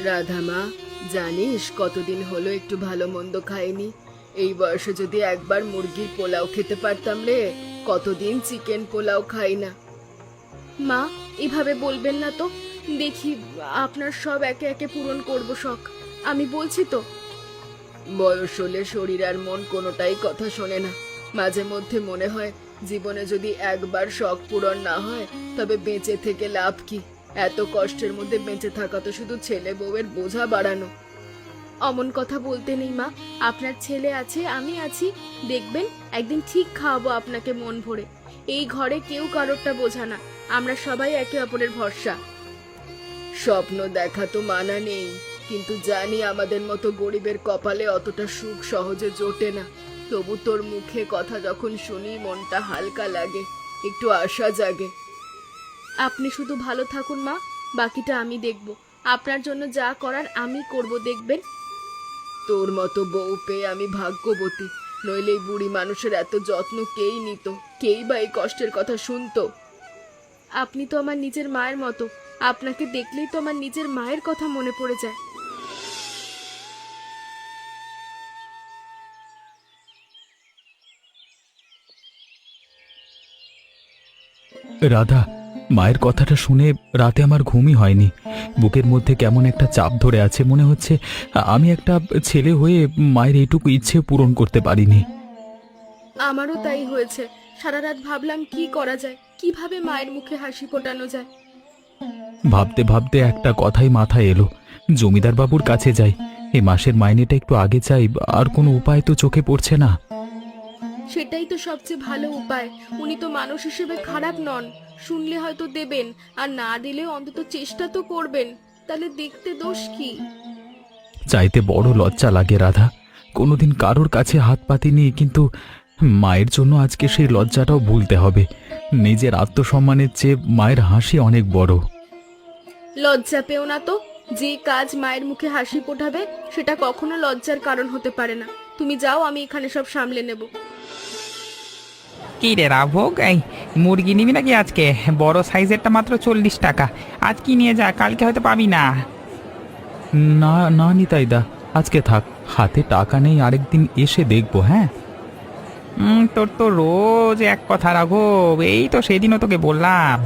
রাধা মা, জানিস কতদিন হলো একটু ভালো মন্দ খাইনি। এই বয়সে যদি একবার মুরগির পোলাও খেতে পারতাম রে। কতদিন চিকেন পোলাও খাই না। মা, এভাবে বলবেন না তো। দেখি আপনার সব একে একে পূরণ করব শখ। আমি বলছি তো। বয়স হলে শরীর আর মন কোনোটাই কথা শোনে না। মাঝে মধ্যে মনে হয় জীবনে যদি একবার শখ পূরণ না হয় তবে বেঁচে থেকে লাভ কি। এত কষ্টের মধ্যে বেঁচে থাকা তো শুধু ছেলে বউয়ের বোঝা বাড়ানো। অমন কথা বলতে নেই মা, আপনার ছেলে আছে, আমি আছি। দেখবেন একদিন ঠিক খাওয়াবো আপনাকে মন ভরে। এই ঘরে কেউ কারোরটা বোঝা না, আমরা সবাই একে অপরের ভরসা। স্বপ্ন দেখা তো মানা নেই, কিন্তু জানি আমাদের মতো গরিবের কপালে অতটা সুখ সহজে জোটে না। তবু তোর মুখে কথা যখন শুনি মনটা হালকা লাগে, একটু আশা জাগে। আপনি শুধু ভালো থাকুন মা, বাকিটা আমি দেখব। আপনার জন্য যা করার আমি করব, দেখবেন। তোর মতো বউ পেয়ে আমি ভাগ্যবতী, নইলে এই বুড়ি মানুষের এত যত্ন কেই নিত, কেই বা এই কষ্টের কথা শুনতো। আপনি তো আমার নিজের মায়ের মতো, আপনাকে দেখলেই তো আমার নিজের মায়ের কথা মনে পড়ে যায়। রাধা, মায়ের কথাটা শুনে রাতে আমার ঘুমই হয়নি। বুকের মধ্যে কেমন একটা চাপ ধরে আছে, মনে হচ্ছে আমি একটা ছেলে হয়ে মায়ের এইটুকু ইচ্ছে পূরণ করতে পারিনি। আমারও তাই হয়েছে। সারা রাত ভাবলাম কি করা যায়, কিভাবে মায়ের মুখে হাসি ফোটানো যায়। ভাবতে ভাবতে একটা কথাই মাথায় এলো, জমিদার বাবুর কাছে যাই। এই মাসের মাইনেটা একটু আগে চাই, আর কোনো উপায় তো চোখে পড়ছে না। সেটাই তো সবচেয়ে ভালো উপায়। উনি তো মানুষ হিসেবে খারাপ নন, শুনলে হয়তো দেবেন, আর না দিলেও অন্তত চেষ্টা তো করবেন। তাহলে দেখতে দোষ কি? চাইতে বড় লজ্জা লাগে রাধা, কোনোদিন কারোর কাছে হাত পাতিনি, কিন্তু মায়ের জন্য আজকে সেই লজ্জাটাও ভুলতে হবে। নিজের আত্মসম্মানের চেয়ে মায়ের হাসি অনেক বড়। লজ্জা পেও না তো। যে কাজ মায়ের মুখে হাসি ফোটাবে সেটা কখনো লজ্জার কারণ হতে পারে না। তুমি যাও, আমি এখানে সব সামলে নেব। কি রে রাভোগ, এই মুরগি নিবি নাকি আজকে? বড় সাইজেরটা মাত্র 40 টাকা। আজ কি নিয়ে যা, কালকে হয়তো পাবি না। না না নিতাইদা, আজকে থাক, হাতে টাকা নেই, আরেকদিন এসে দেখবো। হ্যাঁ, তোর তো রোজ এক কথা রাঘব, এই তো সেদিনও তোকে বললাম।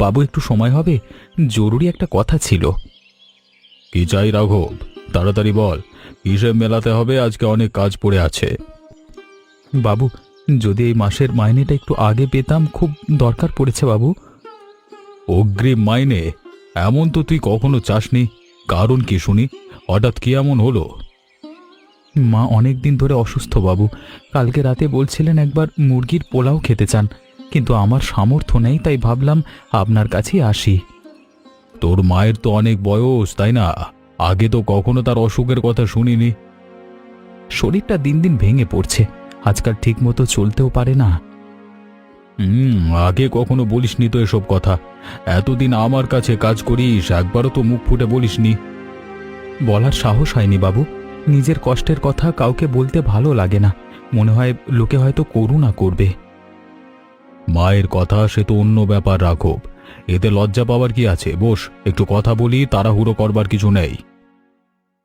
বাবু একটু সময় হবে? জরুরি একটা কথা ছিল। কি চাই রাঘব, তাড়াতাড়ি বল, হিসেব মেলাতে হবে, আজকে অনেক কাজ পড়ে আছে। বাবু, যদি এই মাসের মাইনেটা একটু আগে পেতাম, খুব দরকার পড়েছে বাবু। অগ্রিম মাইনে? এমন তো তুই কখনো চাসনি, কারণ কি শুনি, হঠাৎ কি এমন হলো? মা অনেক দিন ধরে অসুস্থ বাবু, কালকে রাতে বলছিলেন একবার মুরগির পোলাও খেতে চান, কিন্তু আমার সামর্থ্য নেই, তাই ভাবলাম আপনার কাছেই আসি। তোর মায়ের তো অনেক বয়স, তাই না? আগে তো কখনো তার অসুখের কথা শুনিনি। শরীরটা দিন দিন ভেঙে পড়ছে, আজকাল ঠিক মতো চলতেও পারে না। আগে কখনো বলিসনি তো এসব কথা। এতদিন আমার কাছে কাজ করিস, একবারও তো মুখ ফুটে বলিসনি। বলার সাহস হয়নি বাবু, নিজের কষ্টের কথা কাউকে বলতে ভালো লাগে না, মনে হয় লোকে হয়তো করুণা করবে। মায়ের কথা সে তো অন্য ব্যাপার রাঘব, এতে লজ্জা পাওয়ার কি আছে? বস, একটু কথা বলি, তাড়াহুড়ো করবার কিছু নেই।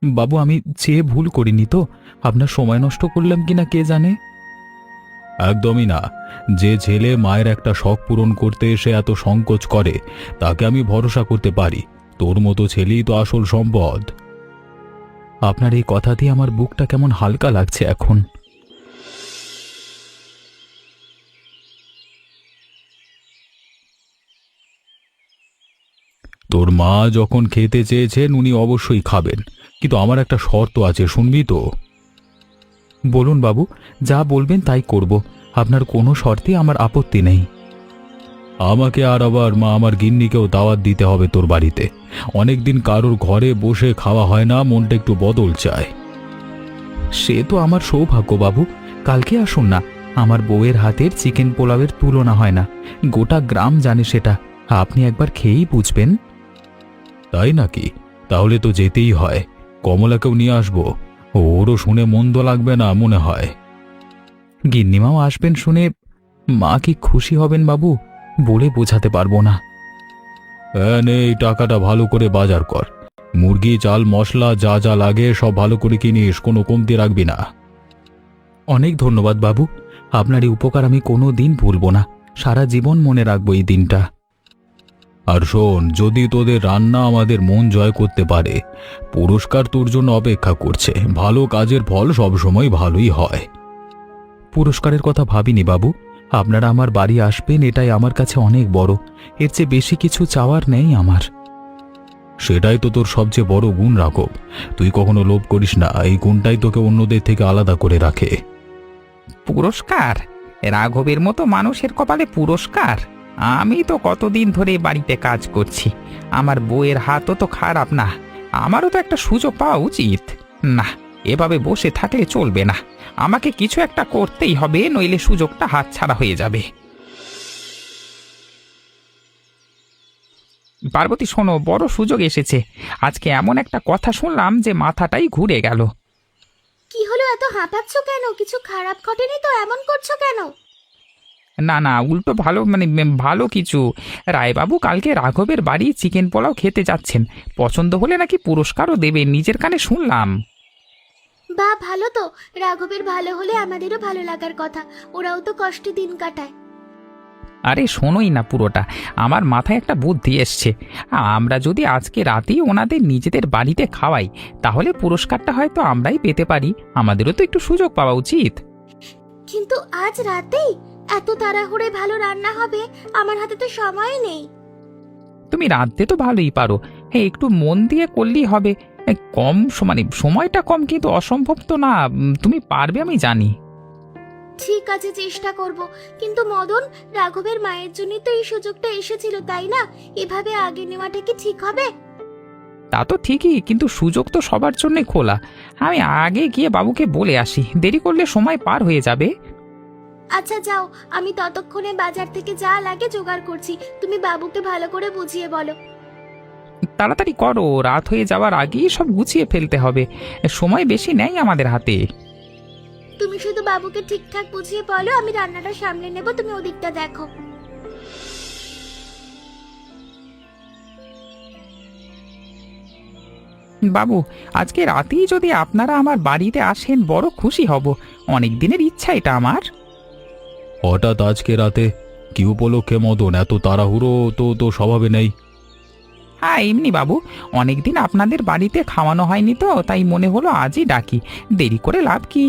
বাবু, আমি চেয়ে ভুল করিনি তো? আপনার সময় নষ্ট করলাম কিনা কে জানে। একদমই না। যে ছেলে মায়ের একটা শখ পূরণ করতে এসে এত সংকোচ করে, তাকে আমি ভরসা করতে পারি। তোর মতো ছেলেই তো আসল সম্পদ। আপনার এই কথা দিয়ে আমার বুকটা কেমন হালকা লাগছে এখন। তোর মা যখন খেতে চেয়েছেন উনি অবশ্যই খাবেন, কিন্তু আমার একটা শর্ত আছে, শুনবি তো? বলুন বাবু, যা বলবেন তাই করব, আপনার কোনো শর্তে আমার আপত্তি নেই। আমাকে আর আবার মা আমার গিন্নিকেও দাওয়াত দিতে হবে তোর বাড়িতে। অনেকদিন কারোর ঘরে বসে খাওয়া হয় না, মনটা একটু বদল চায়। সে তো আমার সৌভাগ্য বাবু, কালকে আসুন না। আমার বউয়ের হাতের চিকেন পোলাওয়ের তুলনা হয় না, গোটা গ্রাম জানে সেটা। আপনি একবার খেয়েই বুঝবেন। তাই নাকি? তাহলে তো যেতেই হয়। কমলাকেও নিয়ে আসবো, ওরও শুনে মন্দ লাগবে না মনে হয়। গিন্নিমাও আসবেন শুনে মা কি খুশি হবেন বাবু, বলে বোঝাতে পারবো না। নে এই টাকাটা ভালো করে বাজার কর। মুরগি, চাল, মশলা যা যা লাগে সব ভালো করে কিনিস, কোনো কমতি রাখবি না। অনেক ধন্যবাদ বাবু, আপনার এই উপকার আমি কোনো দিন ভুলব না, সারা জীবন মনে রাখবো এই দিনটা। আর শোন, যদি তোদের রান্না আমাদের মন জয় করতে পারে, পুরস্কার তোর জন্য অপেক্ষা করছে। ভালো কাজের ফল সবসময় ভালোই হয়। পুরস্কারের কথা ভাবিনি বাবু, আপনারা আমার বাড়ি আসবেন এটাই আমার কাছে অনেক বড়, এর চেয়ে বেশি কিছু চাওয়ার নেই আমার। সেটাই তো তোর সবচেয়ে বড় গুণ রাঘব, তুই কখনো লোভ করিস না, এই গুণটাই তোকে অন্যদের থেকে আলাদা করে রাখে। পুরস্কার? রাঘবের মতো মানুষের কপালে পুরস্কার? আমি তো কতদিন ধরে বাড়িতে কাজ করছি, আমার বউয়ের হাতও তো খারাপ না, আমারও তো একটা সুযোগ পাওয়া উচিত। না, এভাবে বসে থাকলে চলবে না, আমাকে কিছু একটা করতেই হবে, নইলে সুযোগটা হাতছাড়া হয়ে যাবে। পার্বতী শোনো, বড় সুযোগ এসেছে। আজকে এমন একটা কথা শুনলাম যে মাথাটাই ঘুরে গেল। কি হলো, এত হাঁপাচ্ছ কেন? কিছু খারাপ ঘটেনি তো, এমন করছো কেন? না না, উল্টো ভালো, ভালো কিছু। রায়বাবু কালকে রাঘবের বাড়ি চিকেন পোলাও খেতে যাচ্ছেন, পছন্দ হলে নাকি পুরস্কারও দেবে, নিজের কানে শুনলাম। বা ভালো তো, রাঘবের ভালো হলে আমাদেরও ভালো লাগার কথা, ওরাও তো কষ্টে দিন কাটায়। আরে শোনোই না পুরোটা, আমার মাথায় একটা বুদ্ধি এসছে। আমরা যদি আজকে রাতেই ওনাদের নিজেদের বাড়িতে খাওয়াই, তাহলে পুরস্কারটা হয়তো আমরাই পেতে পারি, আমাদেরও তো একটু সুযোগ পাওয়া উচিত। কিন্তু আজ রাতেই? এত তাড়াহুড়ে ভালো রান্না হবে, আমার হাতে তো সময় নেই। তুমি রাঁধতে তো ভালোই পারো, হ্যাঁ একটু মন দিয়ে করলেই হবে। কম সময়টা কম, কিন্তু অসম্ভব তো না, তুমি পারবে আমি জানি। ঠিক আছে, চেষ্টা করব। কিন্তু মদন, রাঘবের মায়ের জন্যই তো এই সুযোগটা এসেছিল, তাই না? এভাবে আগে নেওয়াটা কি ঠিক হবে? তা তো ঠিকই, কিন্তু সুযোগ তো সবার জন্য খোলা। আমি আগে গিয়ে বাবুকে বলে আসি, দেরি করলে সময় পার হয়ে যাবে। আচ্ছা যাও, আমি ততক্ষণে বাজার থেকে যা লাগে জোগাড় করছি, তুমি বাবুকে ভালো করে বুঝিয়ে বলো। তাড়াতাড়ি করো, রাত হয়ে যাওয়ার আগেই সব গুছিয়ে ফেলতে হবে, সময় বেশি নেই আমাদের হাতে। তুমি শুধু বাবুকে ঠিকঠাক বুঝিয়ে বলো, আমি রান্নাটা সামলে নেব, তুমি ওদিকটা দেখো। বাবু, আজকে রাতেই যদি আপনারা আমার বাড়িতে আসেন বড় খুশি হব, অনেক দিনের ইচ্ছা এটা আমার। হঠাৎ আজকে রাতে কি উপলক্ষে মদন? এত তাড়াহুড়ো তো স্বভাবে নেই। হ্যাঁ এমনি বাবু, অনেকদিন আপনাদের বাড়িতে খাওয়ানো হয়নি তো, তাই মনে হলো আজই ডাকি, দেরি করে লাভ কি।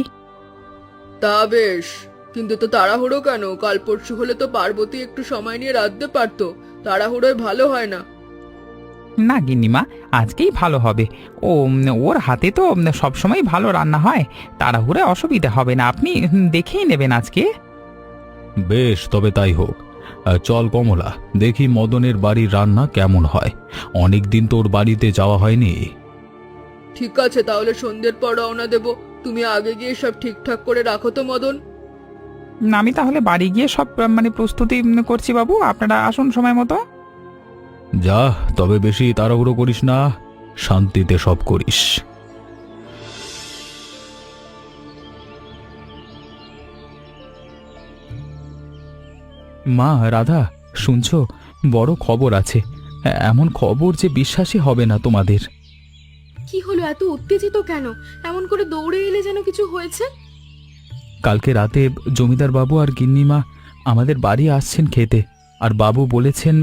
তা বেশ, কিন্তু তো তাড়াহুড়ো কেন? কাল পরশু হলে তো পার্বতী একটু সময় নিয়ে রাঁধতে পারতো, তাড়াহুড়োয় ভালো হয় না। না গিন্নিমা, আজকেই ভালো হবে। ওর হাতে তো সবসময় ভালো রান্না হয়, তাড়াহুড়ে অসুবিধা হবে না, আপনি দেখেই নেবেন আজকে। বেশ, তবে তাই হোক। চল কমলা, দেখি মদনের বাড়ির রান্না কেমন হয়, অনেক দিন তোর বাড়িতে যাওয়া হয়নি। ঠিক আছে, তাহলে সন্ধ্যের পর রওনা দেব। তুমি আগে গিয়ে সব ঠিকঠাক করে রাখো তো মদন। আমি তাহলে বাড়ি গিয়ে সব প্রস্তুতি করছি বাবু, আপনারা আসুন সময় মতো। যা, তবে বেশি তাড়াহুড়ো করিস না, শান্তিতে সব করিস। মা, রাধা, শুনছো? বড় খবর আছে, এমন খবর যে বিশ্বাসই হবে না তোমাদের। কি হলো, এত উত্তেজিত কেন? এমন করে দৌড়ে এলে যেন কিছু হয়েছে। কালকে রাতে জমিদার বাবু আর গিন্নিমা আমাদের বাড়ি আসছেন খেতে, আর বাবু বলেছেন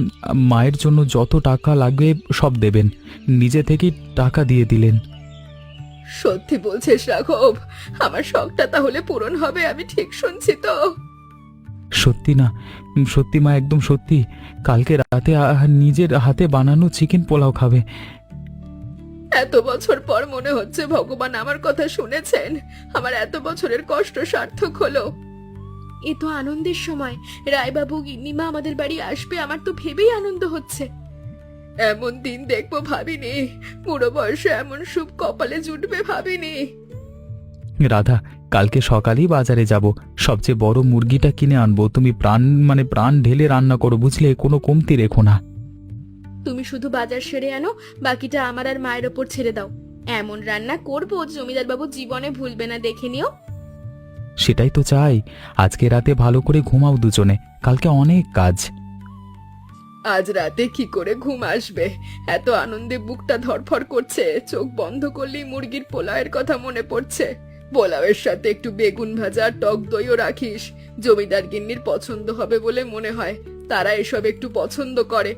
মায়ের জন্য যত টাকা লাগবে সব দেবেন, নিজে থেকেই টাকা দিয়ে দিলেন। সত্যি বলছিস রাঘব? আমার শখটা তাহলে পূরণ হবে, আমি ঠিক শুনছি তো? সত্যি না, সত্যি মা, একদম সত্যি। কালকে রাতে নিজের হাতে বানানো চিকেন পোলাও খাবে। এত বছর পর মনে হচ্ছে ভগবান আমার কথা শুনেছেন, আমার এত বছরের কষ্ট সার্থক হলো। এ তো আনন্দের সময়, রায়বাবু গিন্নিমা আমাদের বাড়ি আসবে, আমার তো ভেবেই আনন্দ হচ্ছে। এমন দিন দেখবো ভাবিনি, পুরো বয়সে এমন শুভ কপালে জুটবে ভাবিনি। রাধা, কালকে সকালেই বাজারে যাব, সবচেয়ে বড় মুরগিটা কিনে আনবো, তুমি প্রাণ ঢেলে রান্না করো, বুঝলে? কোনো কমতি রেখো না। তুমি শুধু বাজার সেরে আনো, বাকিটা আমার আর মায়ের ওপর ছেড়ে দাও। এমন রান্না করবো জমিদার বাবু জীবনে ভুলবে না, দেখে নিও। সেটাই তো চাই। আজকে রাতে ভালো করে ঘুমাও দুজনে, কালকে অনেক কাজ। আজ রাতে কি করে ঘুম আসবে? এত আনন্দে বুকটা ধড়ফড় করছে, চোখ বন্ধ করলেই মুরগির পোলাওয়ের কথা মনে পড়ছে। পোলাওয়ের সাথে একটু বেগুন ভাজা আর টক দইও রাখিস। জমিদার গিন্নির পছন্দ হবে বলে মনে হয়, তারা এসব একটু পছন্দ করে।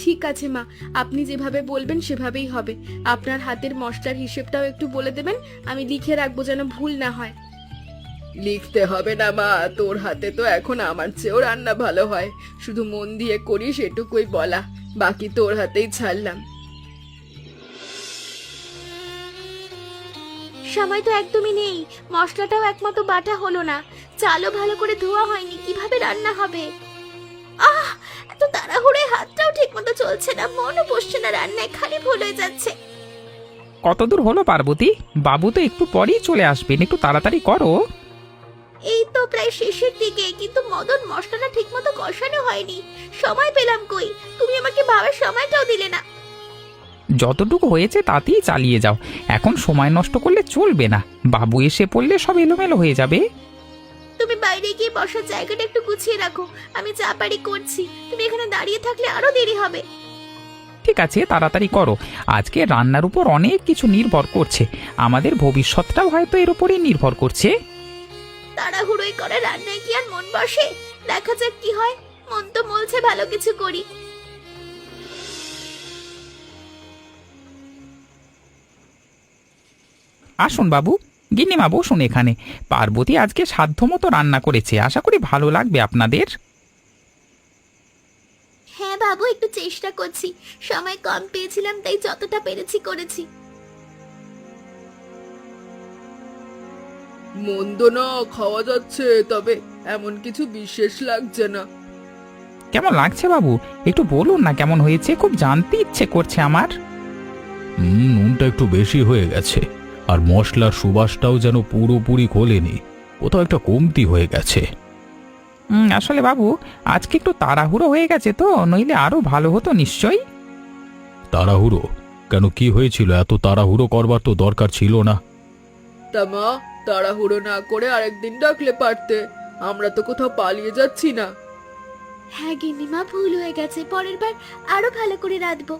ঠিক আছে মা, আপনি যেভাবে বলবেন সেভাবেই হবে। আপনার হাতের মশলার হিসেবটাও একটু বলে দেবেন, আমি লিখে রাখবো যেন ভুল না হয়। লিখতে হবে না মা, তোর হাতে তো এখন আমার চেয়েও রান্না ভালো হয়। শুধু মন দিয়ে করিস এটুকুই বলা, বাকি তোর হাতেই ছাড়লাম। সময় তো একদমই নেই, মশলাটাও একমতো বাটা হলো না, চালও ভালো করে ধোয়া হয়নি, কিভাবে রান্না হবে? আহ, এত তাড়াহুড়োয় হাতটাও ঠিকমতো চলছে না, মনও বসছে না রান্নায়, খালি ভুল হয়ে যাচ্ছে। কতদূর হলো পার্বতী? বাবু তো একটু পরেই চলে আসবেন, একটু তাড়াতাড়ি করো। এই তো প্রায় শেষের দিকে, কিন্তু মদন মশলাটা ঠিকমতো কষানো হয়নি, সময় পেলাম কই? তুমি আমাকে ভাবার সময়টাও দিলে না। যতটুকু হয়েছে তাতেই চালিয়ে যাও, এখন সময় নষ্ট করলে চলবে না, বাবু এসে পড়লে সব এলোমেলো হয়ে যাবে। তুমি বাইরে গিয়ে বসার জায়গাটা একটু গুছিয়ে রাখো, আমি যা পারি করছি, তুমি এখানে দাঁড়িয়ে থাকলে আরো দেরি হবে। ঠিক আছে, তাড়াতাড়ি করো, আজকে রান্নার উপর অনেক কিছু নির্ভর করছে, আমাদের ভবিষ্যৎটাও হয়তো এর উপরই নির্ভর করছে। তাড়াহুড়োই করে রান্নায় কি আর মন বসে? দেখা যাক কি হয়, মন তো বলছে ভালো কিছু করি। আসুন বাবু, গিন্নিমা বসুন এখানে, পার্বতী আজকে সাধ্যমতো রান্না করেছে, আশা করি ভালো লাগবে আপনাদের। হ্যাঁ বাবু, একটু চেষ্টা করছি, সময় কম পেয়েছিলাম তাই যতটা পেরেছি করেছি। মন্দ না, খাওয়া যাচ্ছে, তবে এমন কিছু বিশেষ লাগছে না। কেমন লাগছে বাবু? একটু বলুন না কেমন হয়েছে, খুব জানতে ইচ্ছে করছে আমার। নুনটা একটু বেশি হয়ে গেছে, আর মশলার সুবাসটাও যেন পুরোপুরি খোলেনি, কোথাও একটা কমতি হয়ে গেছে। আসলে বাবু, আজকে একটু তাড়াহুড়ো হয়ে গেছে তো, নইলে আরো ভালো হতো নিশ্চয়ই। তাড়াহুড়ো কেন? কি হয়েছিল? এত তাড়াহুড়ো করবার তো দরকার ছিল না। তা মা, তাড়াহুড়ো না করে আরেকদিন ডাকলে পারতে, আমরা তো কোথাও পালিয়ে যাচ্ছি না। হ্যাঁ গিন্নিমা, ভুল হয়ে গেছে, পরের বার আরো ভালো করে রাঁধবো।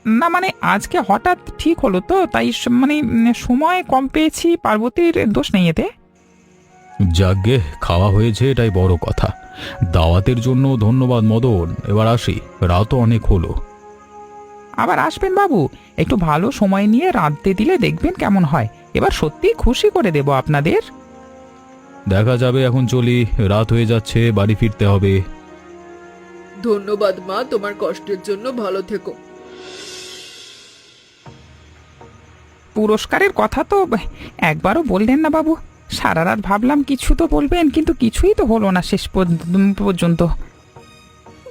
না মানে আজকে হঠাৎ ঠিক হলো তো, তাই মানে সময় কম পেয়েছি, পার্বতীর দোষ নেই এতে। যাগ্গে খাওয়া হয়েছে, এটাই বড় কথা। দাওয়াতের জন্য ধন্যবাদ মদন, এবার আসি, রাতও অনেক হলো। আবার আসবেন বাবু, একটু ভালো সময় নিয়ে রাঁধতে দিলে দেখবেন কেমন হয়, এবার সত্যি খুশি করে দেব আপনাদের। দেখা যাবে, এখন চলি, রাত হয়ে যাচ্ছে, বাড়ি ফিরতে হবে। ধন্যবাদ মা, তোমার কষ্টের জন্য, ভালো থেকো। পুরস্কারের কথা তো একবারও বললেন না বাবু, সারা রাত ভাবলাম কিছু তো বলবেন, কিন্তু কিছুই তো হলো না শেষ পর্যন্ত।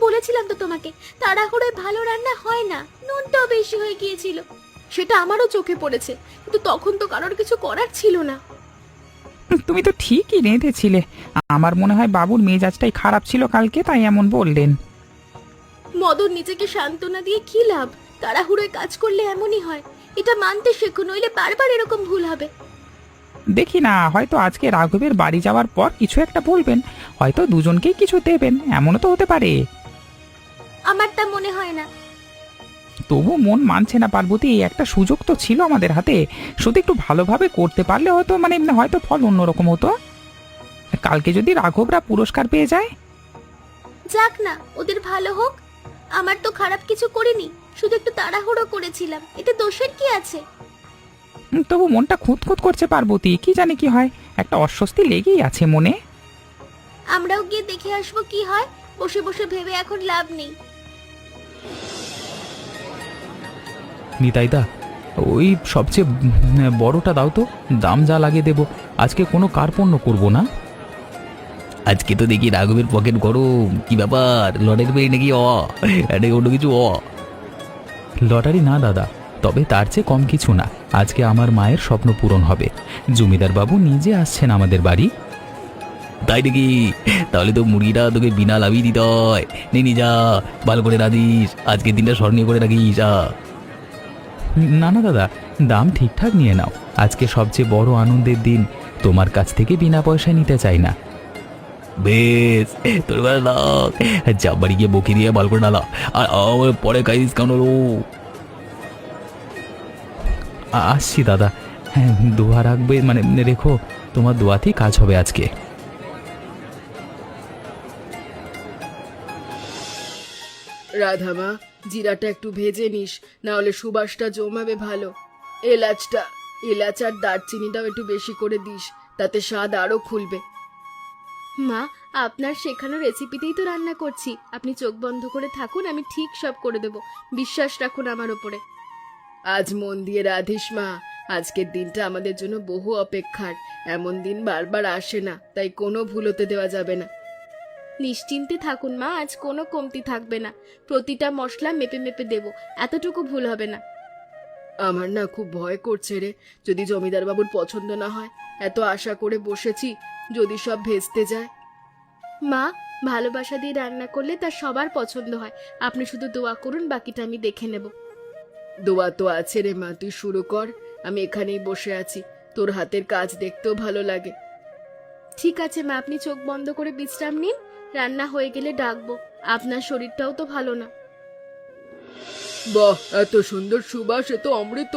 বলেছিলাম তো তোমাকে, তাড়াহুড়োয় ভালো রান্না হয় না, নুনটাও বেশি হয়ে গিয়েছিল। সেটা আমারও চোখে পড়েছে, কিন্তু তখন তো কারোর কিছু করার ছিল না। তুমি তো ঠিকই রেঁধেছিলে, আমার মনে হয় বাবুর মেজাজটাই খারাপ ছিল কালকে, তাই এমন বললেন। মদন নিজেকে সান্ত্বনা দিয়ে কি লাভ? তাড়াহুড়োয় কাজ করলে এমনই হয়, এটা মানতে শেখো, নইলে বারবার এরকম ভুল হবে। দেখি না, হয়তো আজকে রাঘবের বাড়ি যাওয়ার পর কিছু একটা বলবেন, হয়তো দুজনকেই কিছু দেবেন, এমনও তো হতে পারে। আমার তা মনে হয় না। তবু মন মানছে না পার্বতী, একটা সুযোগ তো ছিল আমাদের হাতে, শুধু একটু ভালোভাবে করতে পারলে হয়তো হয়তো ফল অন্যরকম হতো। কালকে যদি রাঘবরা পুরস্কার পেয়ে যায়। যাক না, ওদের ভালো হোক, আমার তো খারাপ কিছু করিনি, শুধু একটু তাড়াহুড়ো করেছিলাম, এতে দোষের কি আছে? তবু মনটা খুঁতখুত করছে পার্বতী, কি জানি কি হয়, একটা অস্বস্তি লেগেই আছে মনে। আমরাও গিয়ে দেখে আসবো কি হয়, বসে বসে ভেবে এখন লাভ নেই। নিতাইদা, ওই সবচেয়ে বড়টা দাও তো, দাম যা লাগে দেব, আজকে কোনো কার্পণ্য করব না। আজকে তো দেখি রাঘবের পকেট গরম, কি ব্যাপার, লটারি পেয়ে নাকি অন্য কিছু লটারি না দাদা, তবে তার চেয়ে কম কিছু না, আজকে আমার মায়ের স্বপ্ন পূরণ হবে, জমিদার বাবু নিজে আসছেন আমাদের বাড়ি। তাই নাকি? তাহলে তো মুরগিটা তোকে বিনা লাভই দিতে হয়, নি যা, ভালো করে রাঁধিস, আজকের দিনটা স্মরণীয় করে রাখিস। না না দাদা, দাম ঠিকঠাক নিয়ে নাও, আজকে সবচেয়ে বড় আনন্দের দিন, তোমার কাছ থেকে বিনা পয়সায় নিতে চাই না। বেশ, তোর বেলা না চাপ বাড়ি গিয়ে বকি দিয়ে ভালো করে ডালা, আর আমার পরে খাইস কেন লো। আসছি দাদা। হ্যাঁ, দোয়া রাখবে, মানে রেখো, তোমার দোয়াতেই কাজ হবে আজকে। রাধামা, জিরাটা একটু ভেজে নিস, না হলে সুবাসটা জমাবে ভালো। এলাচ আর দারচিনিটাও একটু বেশি করে দিস, তাতে স্বাদ আরো খুলবে। মা, আপনার শেখানো রেসিপিতেই তো রান্না করছি। আপনি চোখ বন্ধ করে থাকুন, আমি ঠিক সব করে দেব। বিশ্বাস রাখুন আমার ওপরে। আজ মন দিয়ে রাধিস মা, আজকের দিনটা আমাদের জন্য বহু অপেক্ষার। এমন দিন বারবার আসে না, তাই কোনো ভুল হতে দেওয়া যাবে না। নিশ্চিন্তে থাকুন মা, আজ কোনো কমতি থাকবে না। প্রতিটা মশলা মেপে মেপে দেব, এতটুকু ভুল হবে না। আমার না খুব ভয় করছে রে, যদি জমিদার বাবুর পছন্দ না হয়। এত আশা করে বসেছি, যদি সব ভেস্তে যায়। মা, ভালোবাসা দিয়ে রান্না করলে তার সবার পছন্দ হয়। আপনি শুধু দোয়া করুন, বাকিটা আমি দেখে নেব। দোয়া তো আছে রে মা, তুই শুরু কর। আমি এখানেই বসে আছি, তোর হাতের কাজ দেখতেও ভালো লাগে। ঠিক আছে মা, আপনি চোখ বন্ধ করে বিশ্রাম নিন। রান্না হয়ে গেলে ডাকবো। আপনার শরীরটাও তো ভালো না। বাহ, এত সুন্দর সুবাস, এ তো অমৃত।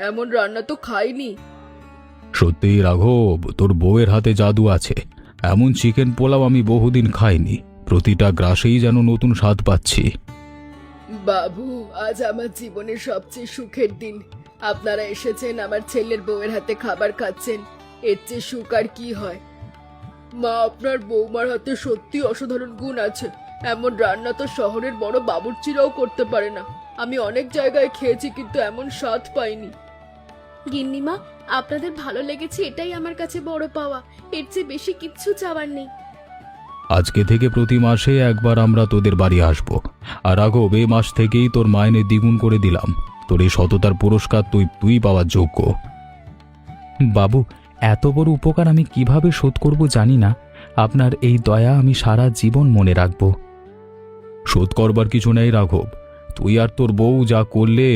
এমন রান্না তো খাইনি। সত্যি রাঘব, তোর বউয়ের হাতে জাদু আছে। এমন চিকেন পোলাও আমি বহুদিন খাইনি। প্রতিটা গ্রাসেই যেন নতুন স্বাদ পাচ্ছি। বাবু, আজ আমার জীবনের সবচেয়ে সুখের দিন। আপনারা এসেছেন, আমার ছেলের বউয়ের হাতে খাবার খাচ্ছেন, এর চেয়ে সুখ আর কি হয়। মা, আপনার বৌমার হাতে সত্যি অসাধারণ গুণ আছে। এমন রান্না তো শহরের বড় বাবুর্চিরাও করতে পারে না। আমি অনেক জায়গায় খেয়েছি, কিন্তু এমন স্বাদ পাইনি। গিন্নিমা, আপনাদের ভালো লেগেছে, এটাই আমার কাছে বড় পাওয়া। এর চেয়ে বেশি কিচ্ছু চাওয়ার নেই। আজকে থেকে প্রতি মাসে একবার আমরা তোদের বাড়ি আসব। আর রাঘব, এই মাস থেকেই তোর মাইনে দ্বিগুণ করে দিলাম। তোর এই সততার পুরস্কার তুই পাওয়ার যোগ্য। বাবু, এত বড় উপকার আমি কিভাবে শোধ করব জানি না। আপনার এই দয়া আমি সারা জীবন মনে রাখব। শোধ করবার কিছু নেই রাঘব। তুই আর তোর বউ যা করলে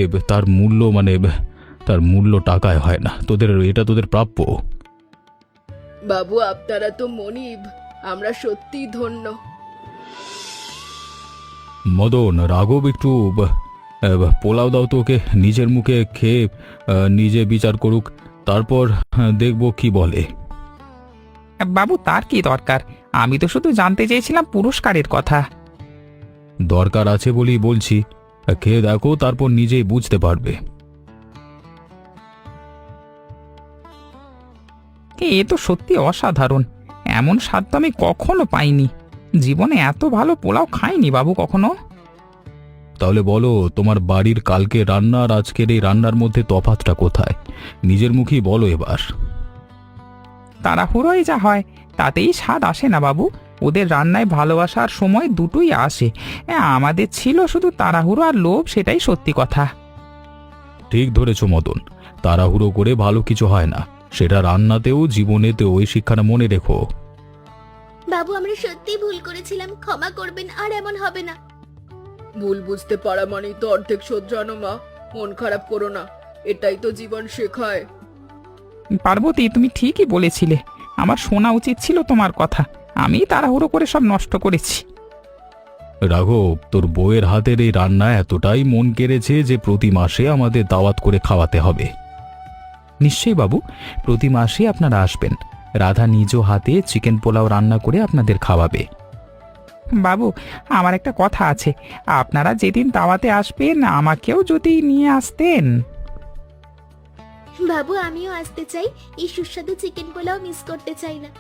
তার মূল্য টাকায় হয় না। এটা তোদের প্রাপ্য। বাবু, আপনারা তো মনিব, আমরা সত্যিই ধন্য। মদন, রাঘব একটু পোলাও দাও তো ওকে, নিজের মুখে খেয়ে নিজে বিচার করুক, তারপর দেখব কি বলে। বাবু, তার কি দরকার? আমি তো শুধু জানতে চেয়েছিলাম পুরস্কারের কথা। দরকার আছে বলেই বলছি, খেয়ে দেখো, তারপর নিজেই বুঝতে পারবে। এ তো সত্যি অসাধারণ। এমন স্বাদ তো আমি কখনো পাইনি। জীবনে এত ভালো পোলাও খাইনি বাবু কখনো। তাহলে বলো, তোমার বাড়ির কালকে রান্না আর আজকের এই রান্নার মধ্যে তফাৎটা কোথায়? নিজের মুখেই বলো এবার। তাড়াহুড়োই যা হয়, তাতেই স্বাদ আসে না বাবু। ওদের রান্নায় ভালোবাসার সময় দুটোই আসে। আমাদের ছিল শুধু তাড়াহুড়ো আর লোভ, সেটাই সত্যি কথা। ঠিক ধরেছ মদন, তাড়াহুড়ো করে ভালো কিছু হয় না। সেটা রান্নাতেও জীবনেতেও, ওই শিক্ষাটা মনে রেখো। বাবু, আমরা সত্যি ভুল করেছিলাম, ক্ষমা করবেন, আর এমন হবে না। ভুল বুঝতে পারা মানেই তো অর্ধেক শোধরানো মা। মন খারাপ করো না, এটাই তো জীবন শেখায়। পার্বতী, তুমি ঠিকই বলেছিলে। আমার শোনা উচিত ছিল তোমার কথা। আমি তাড়াহুড়ো করে সব নষ্ট করেছি। রাঘব, তোর বউয়ের হাতের এই রান্না এতটাই মন কেড়েছে যে প্রতি মাসে আমাদের দাওয়াত করে খাওয়াতে হবে। নিশ্চয়ই বাবু, প্রতি মাসে আপনারা আসবেন। রাধা নিজ হাতে চিকেন পোলাও রান্না করে আপনাদের খাওয়াবে। বাবু, আমার একটা কথা আছে। আপনারা যেদিন দাওয়াতে আসবেন, আমাকেও যদি নিয়ে আসতেন। বাবু, আমিও আসতে চাই। এই সুস্বাদু চিকেন পোলাও মিস করতে চাই না।